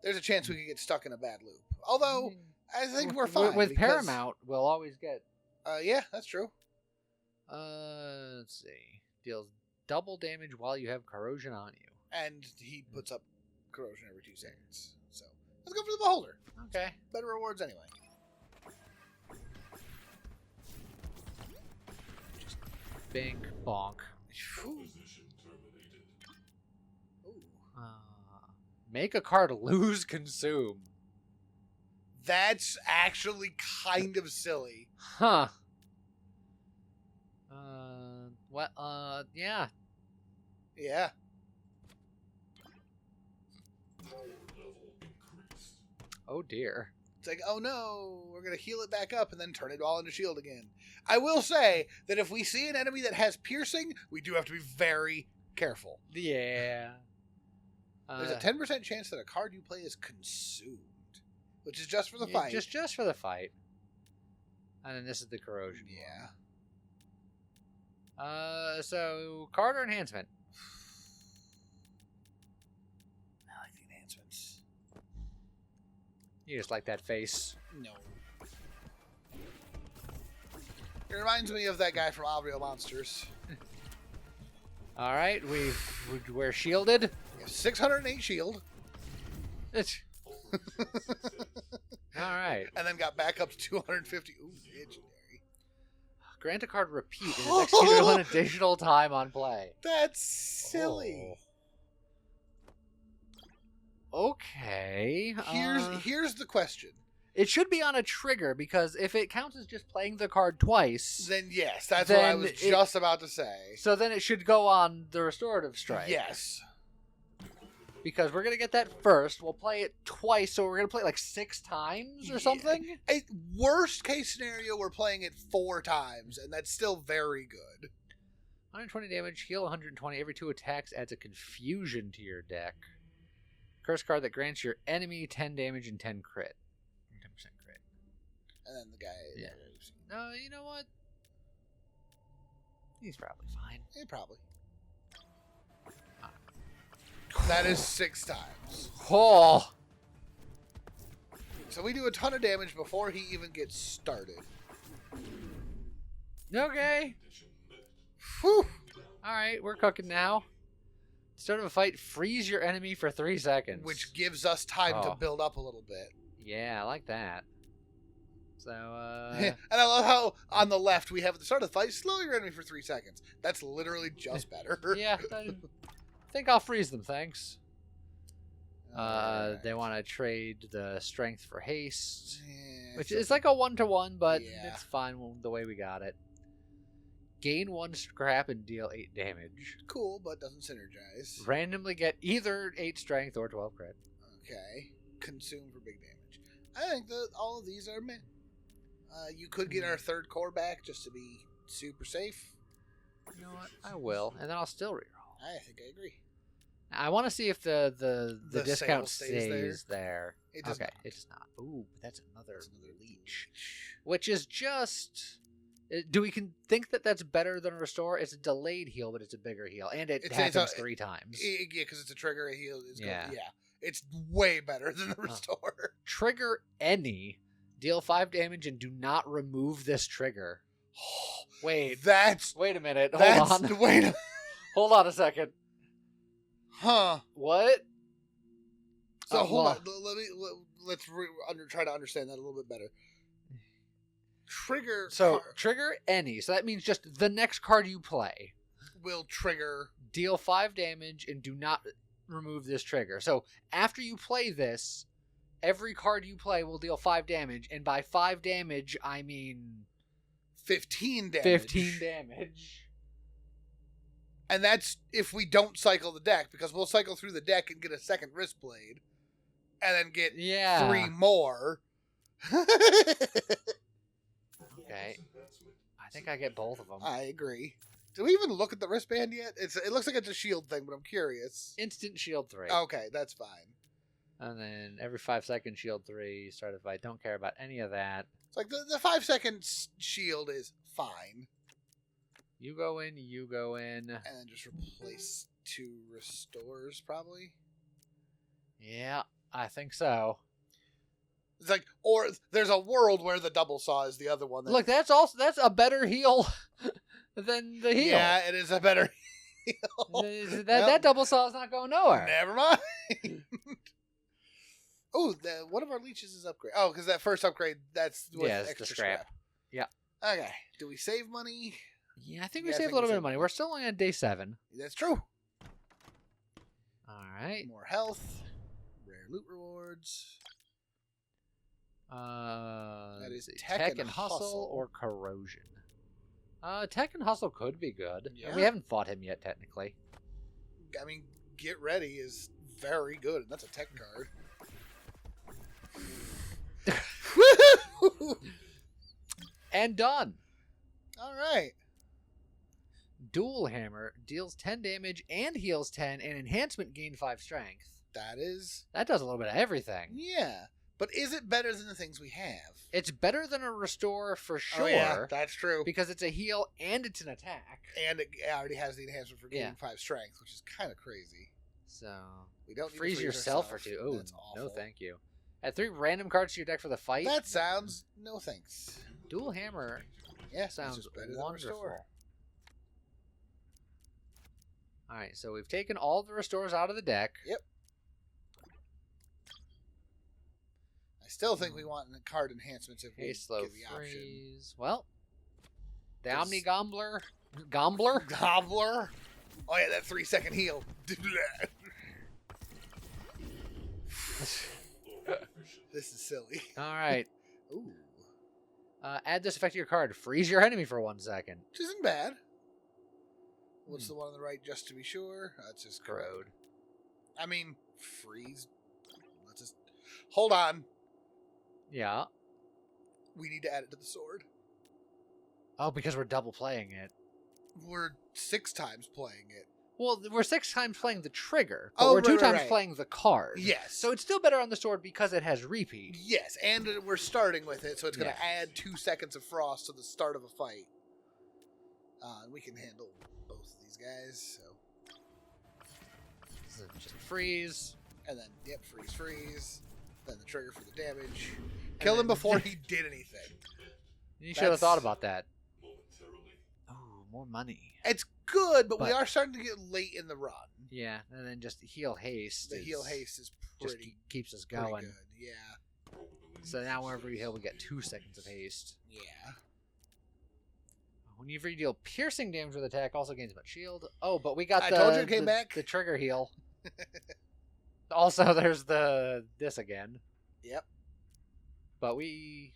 there's a chance we could get stuck in a bad loop. Although, I think we're fine. With Paramount, we'll always get... yeah, that's true. Let's see. Deals double damage while you have corrosion on you. And he puts up corrosion every 2 seconds. So, let's go for the Beholder. Okay. Better rewards anyway. Just bink, bonk. Make a card lose consume. That's actually kind of silly. Huh. What? Yeah. Yeah. Oh dear. It's like, oh no, we're going to heal it back up and then turn it all into shield again. I will say that if we see an enemy that has piercing, we do have to be very careful. Yeah. There's a 10% chance that a card you play is consumed, which is just for the fight. Just for the fight. And then this is the corrosion. Yeah. So card or enhancement? I like the enhancements. You just like that face. No. It reminds me of that guy from Avrio Monsters. All right, we're shielded. 608 shield. All right. And then got back up to 250. Ooh, legendary. Grant a card repeat and is executed one additional time on play. That's silly. Oh. Okay. Here's the question. It should be on a trigger because if it counts as just playing the card twice, then yes, that's what I was just about to say. So then it should go on the restorative strike. Yes. Because we're going to get that first. We'll play it twice, so we're going to play it like 6 times or something? Worst case scenario, we're playing it 4 times, and that's still very good. 120 damage, heal 120. Every 2 attacks adds a confusion to your deck. Curse card that grants your enemy 10 damage and 10 crit. 10% crit. And then the guy... Yeah. No, you know what? He's probably fine. Yeah, probably. That is 6 times. Oh! So we do a ton of damage before he even gets started. Okay. Whew. Alright, we're cooking now. Start of a fight, freeze your enemy for 3 seconds. Which gives us time to Oh. build up a little bit. Yeah, I like that. So, And I love how on the left we have at the start of the fight, slow your enemy for 3 seconds. That's literally just better. yeah, I think I'll freeze them, thanks. Alright. They want to trade the strength for haste, Yeah, which so- is like a 1-to-1, but Yeah. it's fine the way we got it. Gain 1 scrap and deal 8 damage. cool, but doesn't synergize. Randomly get either 8 strength or 12 crit. Okay. Consume for big damage. I think that all of these are meh. You could get our 3rd core back just to be super safe. You know what? I will, and then I'll still reroll. I think I agree. I want to see if the The discount sale stays there. It does okay, not. it does not. Ooh, that's another That's another leech. Which is just. Do we can think that that's better than a restore? It's a delayed heal, but it's a bigger heal, and it happens 3 times. Yeah, because it's a trigger, a heal. It's Yeah. good. Yeah. It's way better than the restore. Trigger any, deal 5 damage, and do not remove this trigger. Wait, That's wait a minute. that's Hold on. wait. Hold on a second. Huh. What? So hold well, on. Let's try to understand that a little bit better. Trigger So card trigger any. So that means just the next card you play. will trigger. Deal 5 damage and do not remove this trigger. So after you play this, every card you play will deal 5 damage, and by 5 damage I mean 15 damage. 15 damage. And that's if we don't cycle the deck, because we'll cycle through the deck and get a 2nd wrist blade, and then get Yeah. 3 more. Okay. I think I get both of them. I agree. Do we even look at the wristband yet? It looks like it's a shield thing, but I'm curious. Instant shield 3. Okay, that's fine. And then every 5 seconds shield 3. Start if I don't care about any of that. It's like the 5 seconds shield is fine. You go in, you go in. And then just replace 2 restores, probably. Yeah, I think so. It's like, or there's a world where the double saw is the other one. Look, that's a better heal than the heal. Yeah, it is a better heal. That double saw is not going nowhere. Never mind. Oh, one of our leeches is upgrade. Oh, because that first upgrade, that's with Yeah, it's extra the scrap. Yeah. Okay. Do we save money? Yeah, I think Yeah, we I saved think a little we bit of saved money. money. We're still only on day 7. That's true. All right. More health. Rare loot rewards. That is is Tech and and hustle Hustle. or corrosion. Tech and hustle could be good. Yeah. We haven't fought him yet, technically. I mean, get ready is very good, and that's a tech card. And done. All right. Dual hammer deals 10 damage and heals 10, and enhancement gain 5 strength. That is, That does a little bit of everything. yeah. But is it better than the things we have? It's better than a restore for sure. Oh, yeah, that's true. Because it's a heal and it's an attack. And it already has the enhancement for gaining Yeah. 5 strength, which is kind of crazy. So We don't need to freeze yourself for ourselves. 2. Oh, That's awful. no, thank you. Add 3 random cards to your deck for the fight. That sounds no thanks. Dual hammer Yeah, it's sounds just better than wonderful. restore. All right, so we've taken all the restores out of the deck. Yep. I still think we want card enhancements if we Okay, slow give the option. freeze. Well, the This- Omni Gobbler. Gobbler? Gobbler. Oh yeah, that 3-second heal. This is silly. All right. Ooh, Add this effect to your card. Freeze your enemy for 1 second. which isn't bad. What's the one on the right, just to be sure? That's just Corrode. I mean, freeze. Let's just hold on. Yeah. We need to add it to the sword. Oh, because we're double playing it. We're 6 times playing it. Well, we're 6 times playing the trigger, but Oh, we're 2 right, times right. playing the card. Yes. So it's still better on the sword because it has repeat. Yes, and we're starting with it, so it's going to Yeah. add 2 seconds of frost to the start of a fight. We can handle both of these guys, so... So just freeze. And then, yep, freeze. Then the trigger for the damage. Kill him before he did anything. You should have That's- thought about that. Momentarily. Oh, more money. It's good, but we But- are starting to get late in the run. Yeah, and then just heal haste. The heal haste is just pretty, keeps us pretty going. good. Yeah, Probability So now whenever we is heal, we get 2 seconds of haste. yeah. Whenever you deal piercing damage with attack, also gains much shield. Oh, but we got I the told you it came back. the trigger heal. Also, there's this again. Yep, But we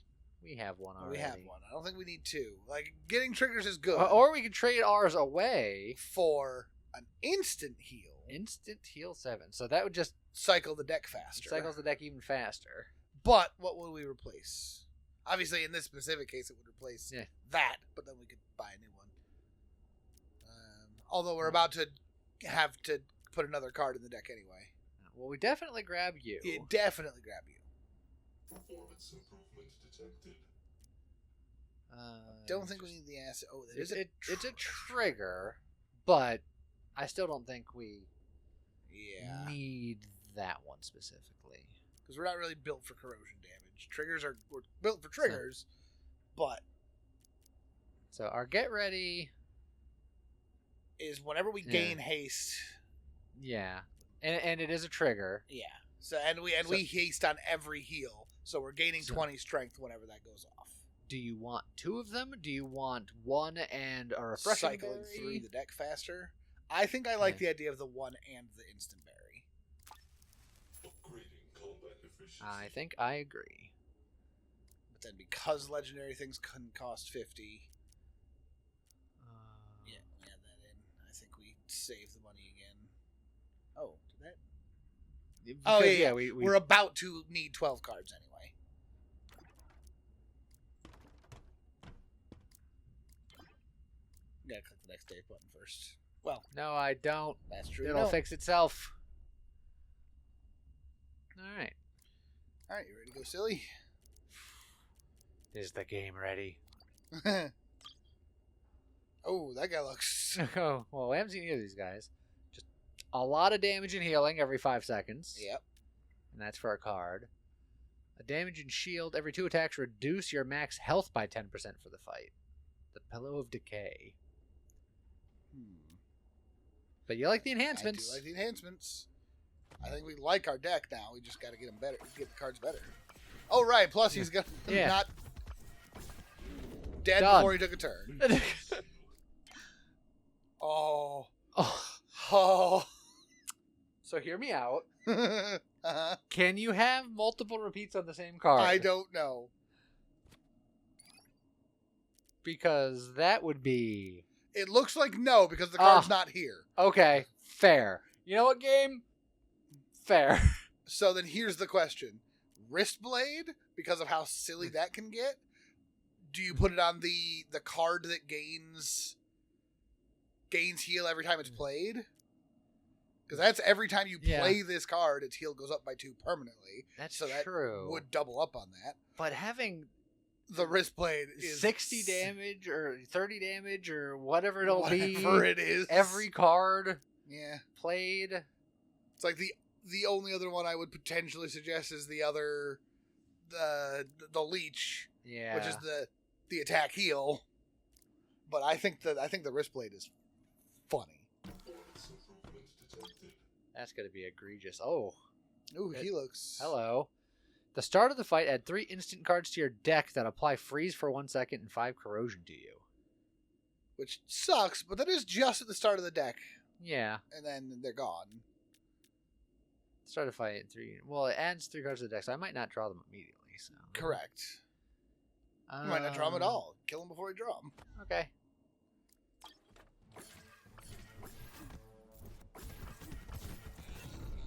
have one already. we have one. I don't think we need 2. Like, getting triggers is good. Or we could trade ours away. for an instant heal, Instant heal 7. So that would just cycle the deck faster. cycles the deck even faster. But what would we replace? Obviously, in this specific case, it would replace Yeah. that, but then we could buy a new one. Although we're about to have to put another card in the deck anyway. Well, we definitely grab you. It definitely grab you. performance improvement detected. Don't think we need the acid. Oh, there is It's a trigger, but I still don't think we Yeah, need that one specifically. because we're not really built for corrosion damage. We're built for triggers, but So our get ready, is whenever we Yeah. gain haste. yeah, and it is a trigger. Yeah. So we haste on every heal, so we're gaining 20 strength whenever that goes off. Do you want 2 of them? Do you want one and a refreshing Cycling berry? through the deck faster. I think I like Yeah. the idea of the one and the instant berry. Upgrading combat efficiency. I think I agree. But then because legendary things can cost 50, yeah, add that in. I think we save the money again. Oh, did that? Oh, Because, yeah. we We're about to need 12 cards anyway. Gotta click the next save button first. Well, no, I don't. that's true. It'll No. fix itself. All right. All right, you ready to go, silly? Is the game ready? Oh, that guy looks. Oh, well, we haven't seen either of these guys. Just a lot of damage and healing every 5 seconds. Yep. And that's for a card. A damage and shield. Every 2 attacks reduce your max health by 10% for the fight. The Pillow of Decay. But you like the enhancements. I do like the enhancements. I think we like our deck now. We just got to get them better. Get the cards better. Oh, right. Plus, he's got Yeah. not dead Done. before he took a turn. Oh. Oh. Oh. So hear me out. Uh-huh. Can you have multiple repeats on the same card? I don't know. Because that would be... It looks like no because the card's not here. Okay, fair. You know what, game? Fair. So then here's the question. Wristblade, because of how silly that can get, do you put it on the card that gains heal every time it's played? Because that's every time you play this card, its heal goes up by 2 permanently. That's so that true. would double up on that. But having The Wristblade is 60 damage or 30 damage or whatever it'll be, whatever it is. every card Yeah. played. It's like the only other one I would potentially suggest is the other the leech, Yeah. which is the attack heal. But I think the Wristblade is funny. Performance improvement detected. That's going to be egregious. Oh, Ooh, he looks. hello. The start of the fight, add 3 instant cards to your deck that apply freeze for 1 second and 5 corrosion to you. Which sucks, but that is just at the start of the deck, Yeah. and then they're gone. Start a fight at 3. Well, it adds 3 cards to the deck, so I might not draw them immediately. So Correct. You might not draw him at all. Kill him before you draw him. Okay.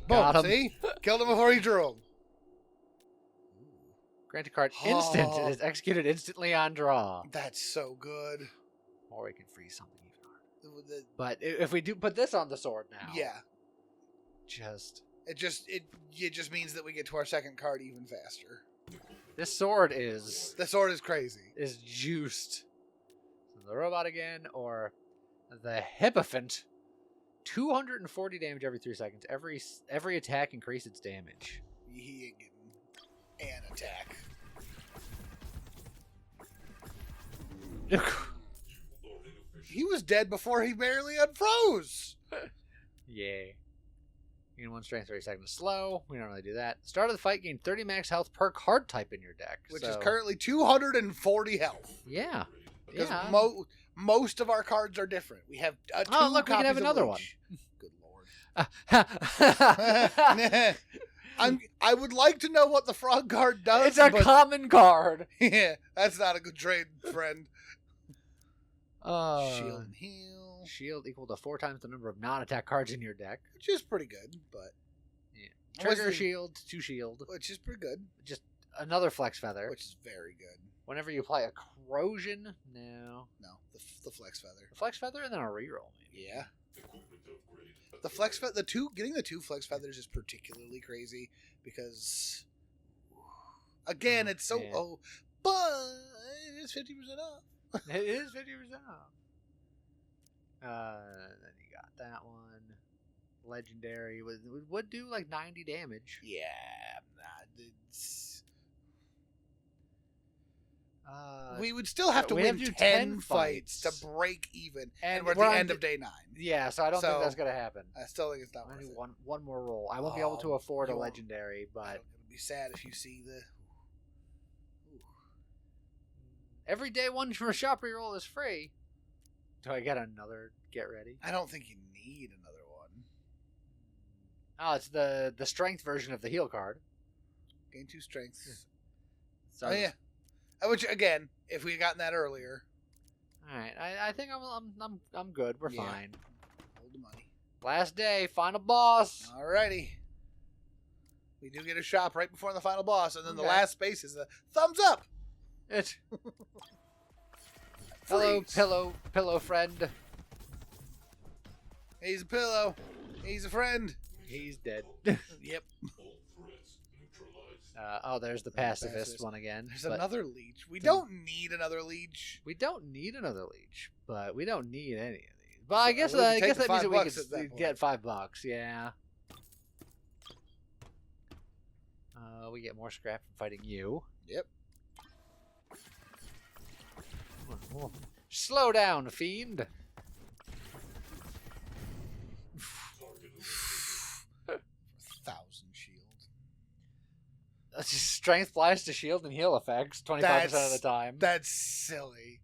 Boom, Got him. see? Killed him before he drew him. Grant a card instant. Oh. It is executed instantly on draw. That's so good. Or we can freeze something even harder. But if we do put this on the sword now, Yeah. it just means that we get to our second card even faster. this sword is The sword is crazy. juiced. So the robot again, or the Hierophant. 240 damage every 3 seconds. Every attack increases its damage. He ain't getting an attack. He was dead before he barely unfroze. Yay. Gain 1 strength 30 seconds slow. We don't really do that. Start of the fight, gain 30 max health per card type in your deck. Which so, is currently 240 health. Yeah. Because Yeah. most of our cards are different. We have two Oh, look, we can copies have of another each. Good lord. It's I would like to know what the frog card does. a but common card. yeah, that's not a good trade, friend. Uh, Shield and heal, Shield equal to 4 times the number of non-attack cards in your deck. which is pretty good, but Yeah. Trigger What's the- shield, 2 shield. which is pretty good, Just another flex feather. which is very good. Whenever you apply a corrosion, no. No, the flex feather. A flex feather and then a reroll. Maybe. Yeah, Equipment upgrade. the flex feather. Getting the 2 flex feathers is particularly crazy because, again, it's so Yeah. but it's 50% off. It is 50% off. Then you got that one. Legendary would do like 90 damage. Yeah, it's. We would still have to we win have to do 10 10 fights fights. to break even, And and we're at we're the on end the- of day 9. Yeah, so I don't think So- that's gonna happen. I still think it's not I'm worth gonna it. do one more roll. I won't be able to afford a you won't. legendary, but I'm gonna be sad if you see the. Ooh. every day one for shop reroll is free. Do I get another get ready? I don't think you need another one. Oh, it's the strength version of the heal card. Gain 2 strength. So Oh yeah. Which again, if we had gotten that earlier, all right, I think I'm good. We're Yeah. fine. hold the money. Last day, final boss. Alrighty. We do get a shop right before the final boss, and then the Okay. last space is a thumbs up. It. Hello, Freeze. pillow friend. He's a pillow. He's a friend. He's dead. Yep. All threats neutralized. Oh, there's the There's pacifist pacifist. one again. There's but another leech. We Hmm. don't need another leech. we don't need another leech, but we don't need any of these. But I guess we can take that the means that we $5 at that could point. get $5. Yeah. We get more scrap from fighting you. Yep. Oh. Slow down, fiend. Target 1,000 shield. That's just strength applies to shield and heal effects 25% of the time. That's silly.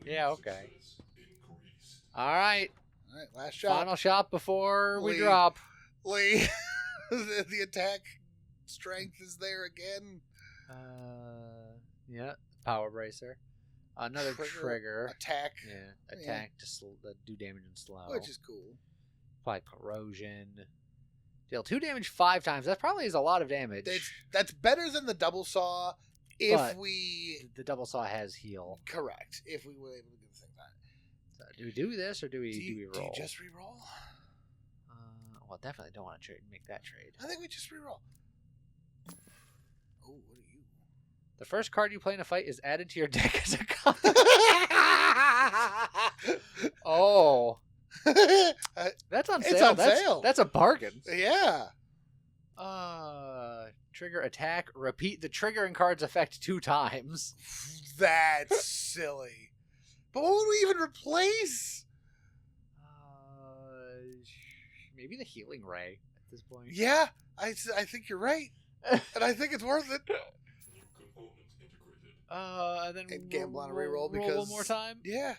Yeah, okay. success increased. All right. All right, last shot. Final shot before we Lee. drop. Lee, the attack strength is there again. Yeah, power bracer. Another trigger. Attack, Yeah, attack to do damage and slow. which is cool. Apply corrosion. Deal 2 damage 5 times. That probably is a lot of damage. That's better than the double saw if But- we... The double saw has heal. Correct. If we were able to do the thing that. So do we do this or do we Do roll? you just re-roll? Well, definitely don't want to make that trade. I think we just re-roll. Oh, what are you? The first card you play in a fight is added to your deck as a card. Oh, that's on It's sale. on that's, sale. That's a bargain. Yeah. Trigger attack. Repeat the triggering card's effect 2 times. That's silly. But what would we even replace? Maybe the healing ray at this point. Yeah, I think you're right. And I think it's worth it. New component integrated. And then And gamble on a reroll roll because... one more time. Yeah.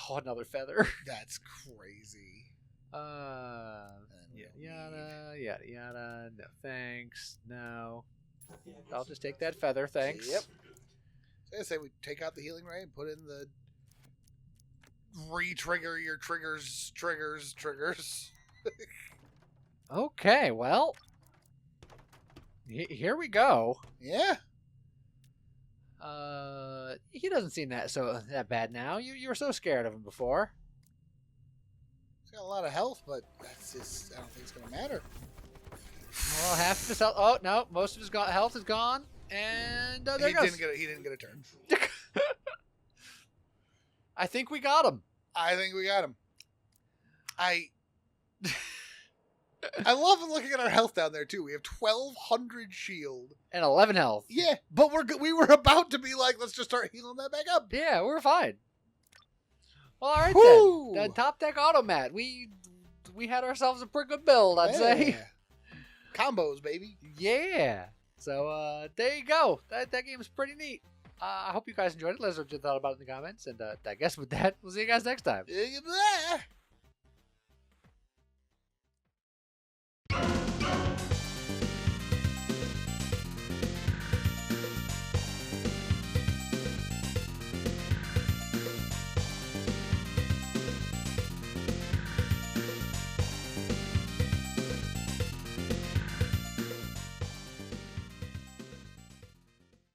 Oh, another feather. That's crazy. Yada yada yada. No thanks. No. I'll just take that feather. Thanks. Yep. So I say we take out the healing ray and put in the re-trigger your triggers. Okay. Well, here we go. Yeah. He doesn't seem that bad now. You were so scared of him before. He's got a lot of health, but that's just, I don't think it's gonna matter. Well, half of his health. Oh no, most of his health is gone, and there He goes. didn't get a turn. I think we got him. I think we got him. I love looking at our health down there too. We have 1200 shield And 11 health. Yeah, but we were about to be like, let's just start healing that back up. Yeah, we're fine. Well, all right Woo! then. The Topdeck Automat. We had ourselves a pretty good build, I'd say. Combos, baby. Yeah. So there you go. That game is pretty neat. I hope you guys enjoyed it. Let us know what you thought about it in the comments. And I guess with that, we'll see you guys next time. Yeah.